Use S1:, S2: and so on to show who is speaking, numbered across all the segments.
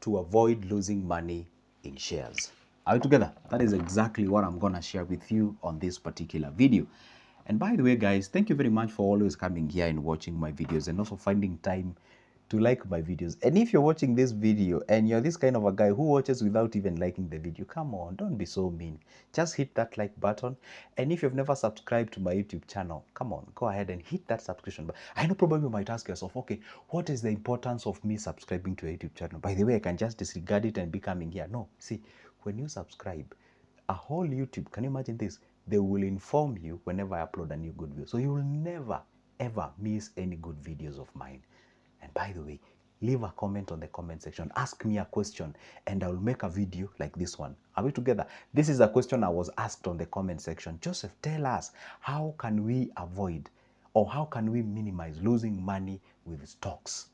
S1: to avoid losing money in shares. Are we together? That is exactly what I'm going to share with you on this particular video. And by the way, guys, thank you very much for always coming here and watching my videos and also finding time to like my videos. And if you're watching this video and you're this kind of a guy who watches without even liking the video, come on, don't be so mean. Just hit that like button. And if you've never subscribed to my YouTube channel, come on, go ahead and hit that subscription button. I know probably you might ask yourself, okay, what is the importance of me subscribing to a YouTube channel? By the way, I can just disregard it and be coming here. No, see, when you subscribe, a whole YouTube, can you imagine this? They will inform you whenever I upload a new good video. So you will never, ever miss any good videos of mine. And by the way, leave a comment on the comment section. Ask me a question and I will make a video like this one. Are we together? This is a question I was asked on the comment section. Joseph, tell us, how can we avoid or how can we minimize losing money with stocks?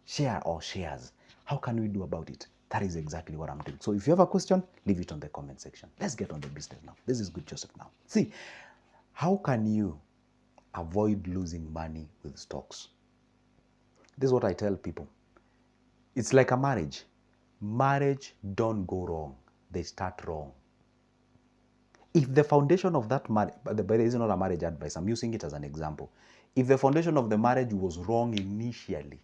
S1: Share or shares. How can we do about it? That is exactly what I'm doing. So if you have a question, leave it on the comment section. Let's get on the business now. This is Good Joseph now. See, how can you avoid losing money with stocks? This is what I tell people. It's like a marriage. Marriage don't go wrong. They start wrong. If the foundation of that marriage, but this is not a marriage advice, I'm using it as an example. If the foundation of the marriage was wrong initially,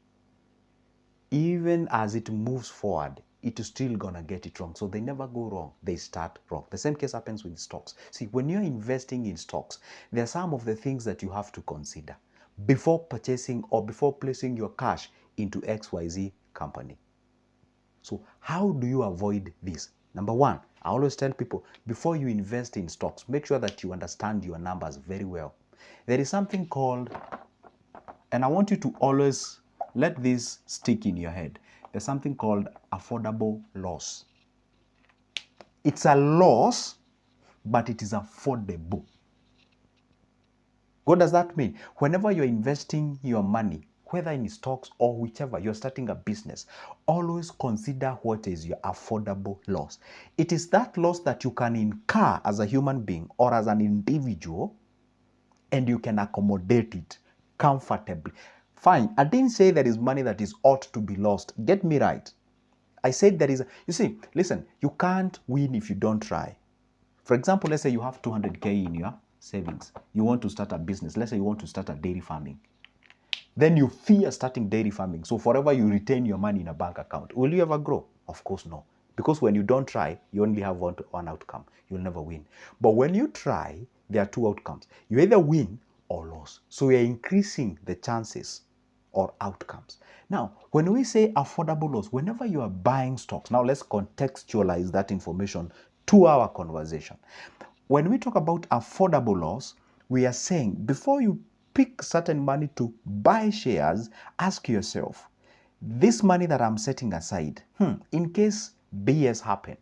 S1: even as it moves forward, it is still gonna get it wrong. So they never go wrong, they start wrong. The same case happens with stocks. See, when you're investing in stocks, there are some of the things that you have to consider before purchasing or before placing your cash into XYZ company. So how do you avoid this? Number one, I always tell people, before you invest in stocks, make sure that you understand your numbers very well. There is something called, and I want you to always let this stick in your head. There's something called affordable loss. It's a loss, but it is affordable. What does that mean? Whenever you're investing your money, whether in stocks or whichever, you're starting a business, always consider what is your affordable loss. It is that loss that you can incur as a human being or as an individual, and you can accommodate it comfortably. Fine, I didn't say there is money that is ought to be lost. Get me right. I said there is, you see, listen, you can't win if you don't try. For example, let's say you have 200K in your savings. You want to start a business. Let's say you want to start a dairy farming. Then you fear starting dairy farming. So forever you retain your money in a bank account. Will you ever grow? Of course no. Because when you don't try, you only have one outcome. You'll never win. But when you try, there are two outcomes. You either win or lose. So you're increasing the chances or outcomes. Now, when we say affordable loss, whenever you are buying stocks, now let's contextualize that information to our conversation. When we talk about affordable loss, we are saying before you pick certain money to buy shares, ask yourself, this money that I'm setting aside, in case BS happen,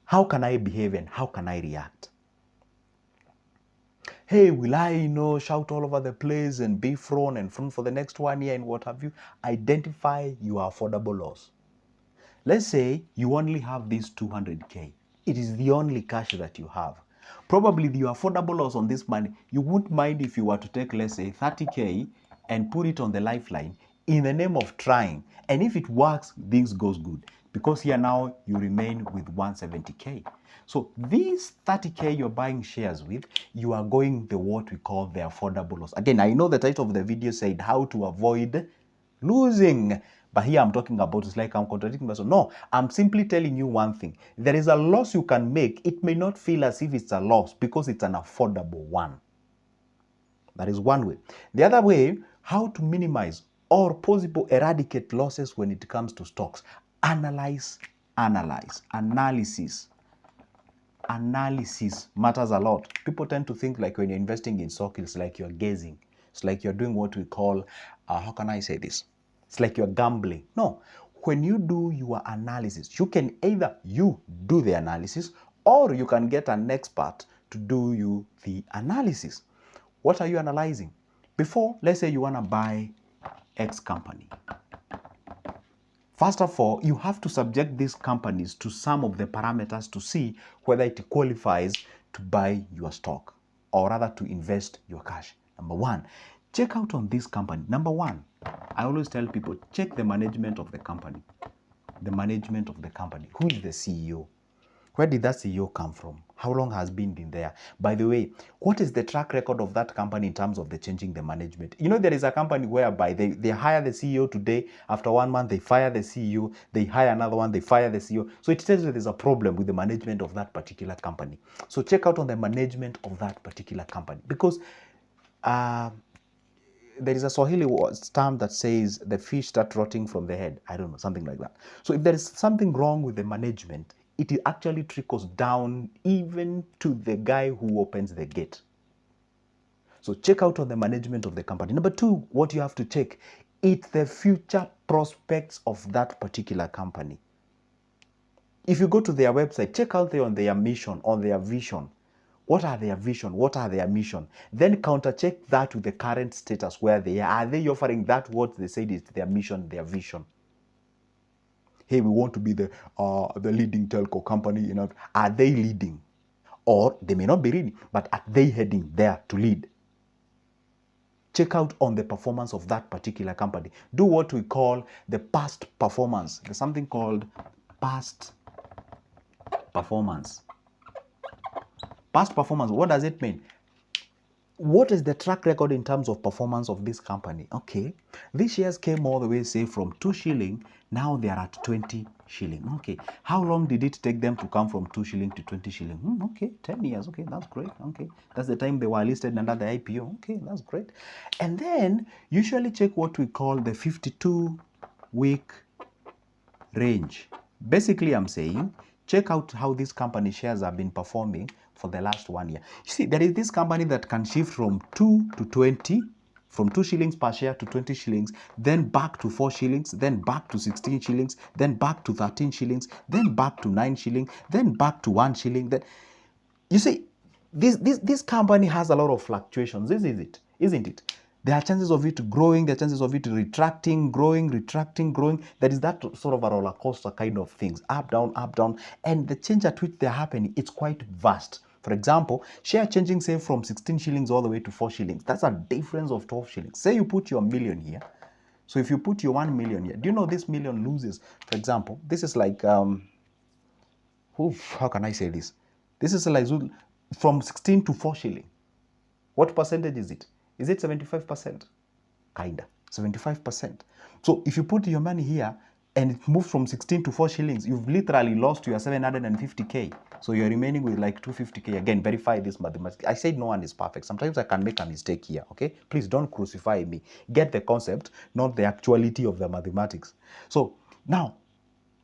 S1: how can I behave and how can I react? Hey, will I, shout all over the place and be thrown and thrown for the next 1 year and what have you? Identify your affordable loss. Let's say you only have this 200K. It is the only cash that you have. Probably the affordable loss on this money, you wouldn't mind if you were to take, let's say, 30K and put it on the lifeline in the name of trying. And if it works, things goes good. Because here now you remain with 170K. So these 30K you're buying shares with, you are going the what we call the affordable loss. Again, I know the title of the video said how to avoid losing. But here I'm talking about, it's like I'm contradicting myself. No, I'm simply telling you one thing. There is a loss you can make. It may not feel as if it's a loss because it's an affordable one. That is one way. The other way, how to minimize or possible eradicate losses when it comes to stocks. Analyze. Analysis matters a lot. People tend to think like when you're investing in stock, it's like you're gazing. It's like you're doing what we call, how can I say this? It's like you're gambling. No, when you do your analysis, you can either you do the analysis or you can get an expert to do you the analysis. What are you analyzing? Before, let's say you want to buy X company. First of all, you have to subject these companies to some of the parameters to see whether it qualifies to buy your stock or rather to invest your cash. Number one, Check out on this company. Number one, I always tell people, check the management of the company. The management of the company. Who is the CEO? Where did that CEO come from? How long has been there? By the way, what is the track record of that company in terms of the changing the management? You know, there is a company whereby they hire the CEO today. After 1 month, they fire the CEO. They hire another one. They fire the CEO. So it tells you there's a problem with the management of that particular company. So check out on the management of that particular company, because there is a Swahili term that says the fish start rotting from the head. I don't know, something like that. So if there is something wrong with the management, it actually trickles down even to the guy who opens the gate. So check out on the management of the company. Number two, what you have to check, it's the future prospects of that particular company. If you go to their website, check out there on their mission, on their vision. What are their vision? What are their mission? Then counter-check that with the current status where they are. Are they offering that what they said is their mission, their vision? Hey, we want to be the leading telco company. You know, are they leading? Or they may not be leading, but are they heading there to lead? Check out on the performance of that particular company. Do what we call the past performance. There's something called past performance. Past performance, what does it mean? What is the track record in terms of performance of this company? Okay, these shares came all the way, say, from 2 shilling, now they are at 20 shilling. Okay, how long did it take them to come from 2 shilling to 20 shilling? Okay, 10 years. Okay, that's great. Okay, that's the time they were listed under the IPO. Okay, that's great. And then usually check what we call the 52-week range. Basically, I'm saying, check out how these company shares have been performing for the last 1 year. You see, there is this company that can shift from 2 to 20, from 2 shillings per share to 20 shillings, then back to 4 shillings, then back to 16 shillings, then back to 13 shillings, then back to 9 shillings, then back to 1 shilling. Then, you see, this company has a lot of fluctuations, isn't it? There are chances of it growing, there are chances of it retracting, growing, retracting, growing. There is that sort of a roller coaster kind of things, up, down, up, down. And the change at which they're happening, it's quite vast. For example, share changing, say, from 16 shillings all the way to 4 shillings. That's a difference of 12 shillings. Say you put your million here. So if you put your 1 million here, do you know this million loses? For example, this is like, how can I say this? This is like from 16 to 4 shilling. What percentage is it? Is it 75%? Kinda, 75%. So if you put your money here and it moves from 16 to 4 shillings, you've literally lost your 750K. So you're remaining with like 250K. Again, verify this mathematics. I said no one is perfect. Sometimes I can make a mistake here, okay? Please don't crucify me. Get the concept, not the actuality of the mathematics. So now,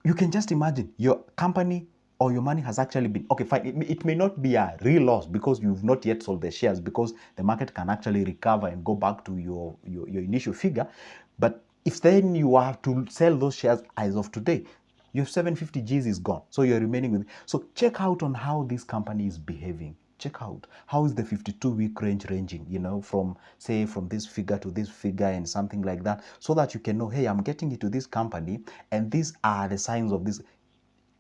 S1: you can just imagine your company or your money has actually been, okay, fine, it may not be a real loss because you've not yet sold the shares, because the market can actually recover and go back to your initial figure. But if then you have to sell those shares as of today, your 750 Gs is gone. So you're remaining with, so check out on how this company is behaving. Check out how is the 52-week range ranging, you know, from, say, from this figure to this figure and something like that, so that you can know, hey, I'm getting into this company and these are the signs of this.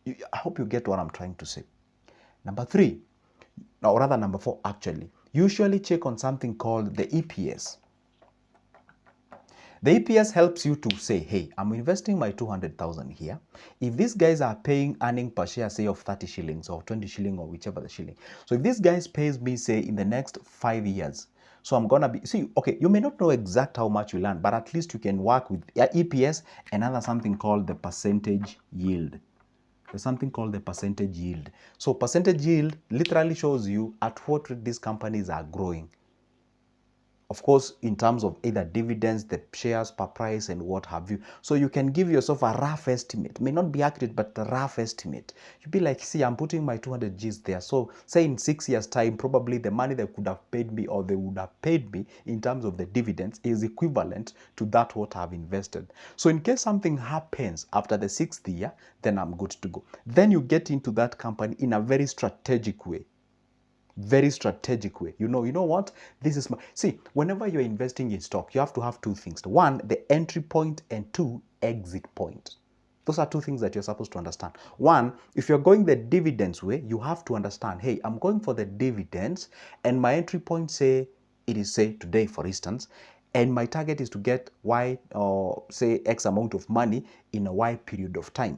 S1: I hope you get what I'm trying to say. Number 3, or rather number 4 actually, usually check on something called the EPS. The EPS helps you to say, hey, I'm investing my 200,000 here. If these guys are paying earning per share, say, of 30 shillings or 20 shilling or whichever the shilling. So if this guys pays me, say, in the next 5 years, so I'm going to be, see, okay, you may not know exact how much you earn, but at least you can work with EPS and another something called the percentage yield. There's something called the percentage yield. So percentage yield literally shows you at what rate these companies are growing. Of course, in terms of either dividends, the shares per price, and what have you. So you can give yourself a rough estimate. May not be accurate, but a rough estimate. You'd be like, see, I'm putting my 200 Gs there. So say in 6 years' time, probably the money they could have paid me or they would have paid me in terms of the dividends is equivalent to that what I've invested. So in case something happens after the 6th year, then I'm good to go. Then you get into that company in a very strategic way. Very strategic way. You know what? This is my, see, whenever you're investing in stock, you have to have 2 things. 1, the entry point, and 2, exit point. Those are 2 things that you're supposed to understand. 1, if you're going the dividends way, you have to understand, hey, I'm going for the dividends and my entry point, say, it is, say, today, for instance, and my target is to get Y or say X amount of money in a Y period of time.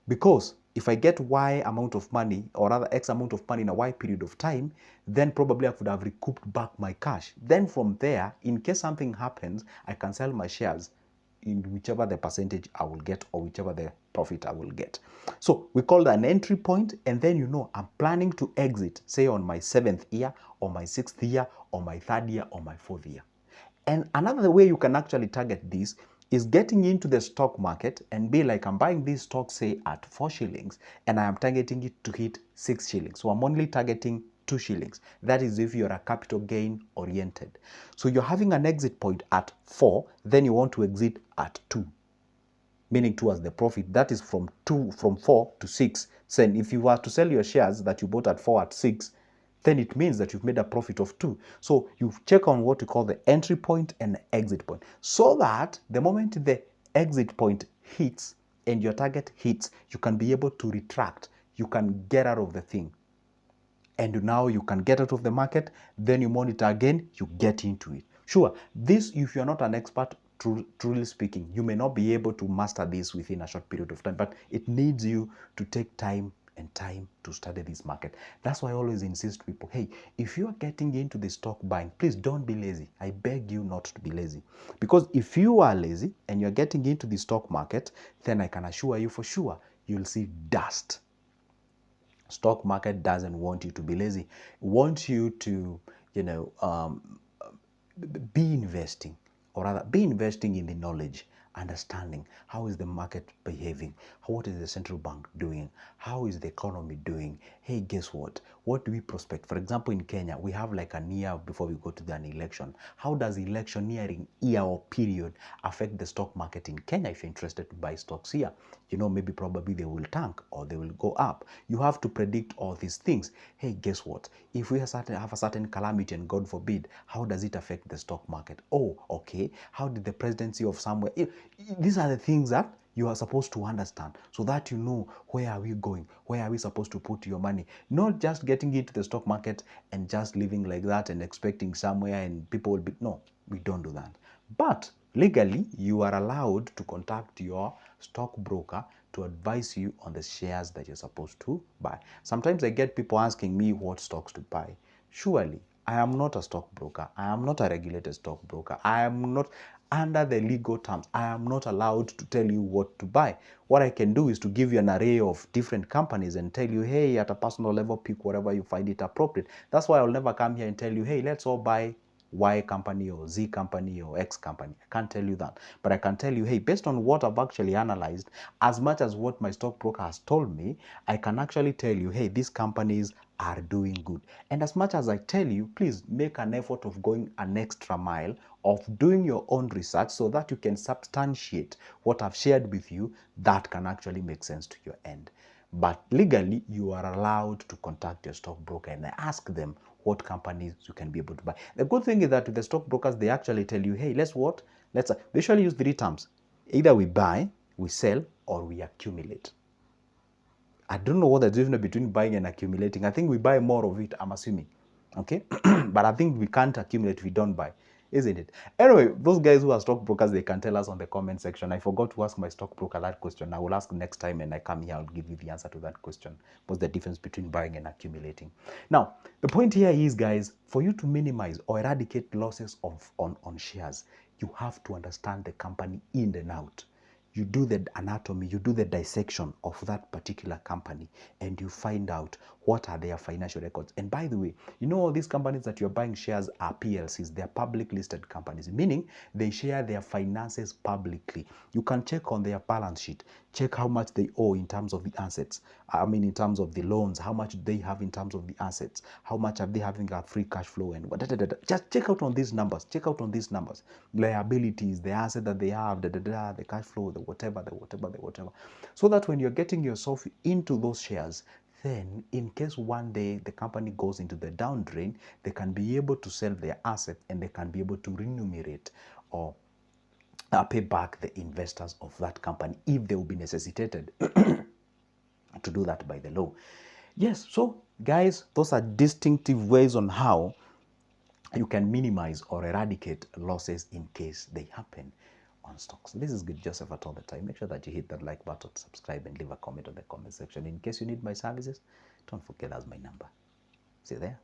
S1: Because if I get Y amount of money, or rather X amount of money in a Y period of time, then probably I could have recouped back my cash. Then from there, in case something happens, I can sell my shares in whichever the percentage I will get or whichever the profit I will get. So we call that an entry point, and then you know I'm planning to exit, say on my 7th year or my 6th year or my 3rd year or my 4th year. And another way you can actually target this is getting into the stock market and be like, I'm buying this stock, say at 4 shillings, and I am targeting it to hit 6 shillings. So I'm only targeting 2 shillings. That is if you're a capital gain oriented. So you're having an exit point at 4, then you want to exit at 2, meaning towards the profit. That is from 4 to 6. So if you were to sell your shares that you bought at 4 at 6, then it means that you've made a profit of 2. So you check on what we call the entry point and the exit point, so that the moment the exit point hits and your target hits, you can be able to retract. You can get out of the thing. And now you can get out of the market, then you monitor again, you get into it. Sure, this, if you're not an expert, truly speaking, you may not be able to master this within a short period of time, but it needs you to take time and time to study this market. That's why I always insist to people, hey, if you are getting into the stock buying, please don't be lazy. I beg you not to be lazy. Because if you are lazy and you're getting into the stock market, then I can assure you for sure, you'll see dust. Stock market doesn't want you to be lazy. It wants you to, be investing, or rather be investing in the knowledge, understanding how is the market behaving, what is the central bank doing, how is the economy doing. Hey, guess what do we prospect? For example, in Kenya, we have like a year before we go to an election. How does electioneering year or period affect the stock market in Kenya? If you're interested to buy stocks here, maybe probably they will tank or they will go up. You have to predict all these things. Hey, guess what, if we have a certain calamity, and God forbid, how does it affect the stock market? Oh, okay, how did the presidency of somewhere, these are the things that you are supposed to understand, so that you know where are we going, where are we supposed to put your money. Not just getting into the stock market and just living like that and expecting somewhere and people will be, no, we don't do that. But legally, you are allowed to contact your stockbroker to advise you on the shares that you're supposed to buy. Sometimes I get people asking me what stocks to buy. Surely, I am not a stockbroker. I am not a regulated stockbroker. I am not, under the legal terms, I am not allowed to tell you what to buy. What I can do is to give you an array of different companies and tell you, hey, at a personal level, pick whatever you find it appropriate. That's why I'll never come here and tell you, hey, let's all buy Y company or Z company or X company. I can't tell you that. But I can tell you, hey, based on what I've actually analyzed, as much as what my stockbroker has told me, I can actually tell you, hey, these companies are doing good. And as much as I tell you, please make an effort of going an extra mile, of doing your own research, so that you can substantiate what I've shared with you that can actually make sense to your end. But legally, you are allowed to contact your stockbroker and ask them what companies you can be able to buy. The good thing is that with the stockbrokers, they actually tell you, hey, they usually use 3 terms. Either we buy, we sell, or we accumulate. I don't know what the difference between buying and accumulating. I think we buy more of it, I'm assuming. Okay? But I think we can't accumulate if we don't buy, isn't it? Anyway, those guys who are stockbrokers, they can tell us on the comment section. I forgot to ask my stockbroker that question. I will ask next time and I come here, I'll give you the answer to that question. What's the difference between buying and accumulating? Now, the point here is, guys, for you to minimize or eradicate losses on shares, you have to understand the company in and out. You do the anatomy, you do the dissection of that particular company, and you find out what are their financial records. And by the way, all these companies that you're buying shares are PLCs. They're public listed companies, meaning they share their finances publicly. You can check on their balance sheet, check how much they owe in terms of the assets. In terms of the loans, how much they have in terms of the assets, how much are they having a free cash flow, and just check out on these numbers. Check out on these numbers. Liabilities, the asset that they have, the cash flow, the whatever. So that when you're getting yourself into those shares, then in case one day the company goes into the down drain, they can be able to sell their asset and they can be able to remunerate or pay back the investors of that company if they will be necessitated to do that by the law. Yes, so guys, those are distinctive ways on how you can minimize or eradicate losses in case they happen on stocks. This is Good Joseph at all the time. Make sure that you hit that like button, subscribe, and leave a comment on the comment section. In case you need my services, don't forget that's my number. See you there.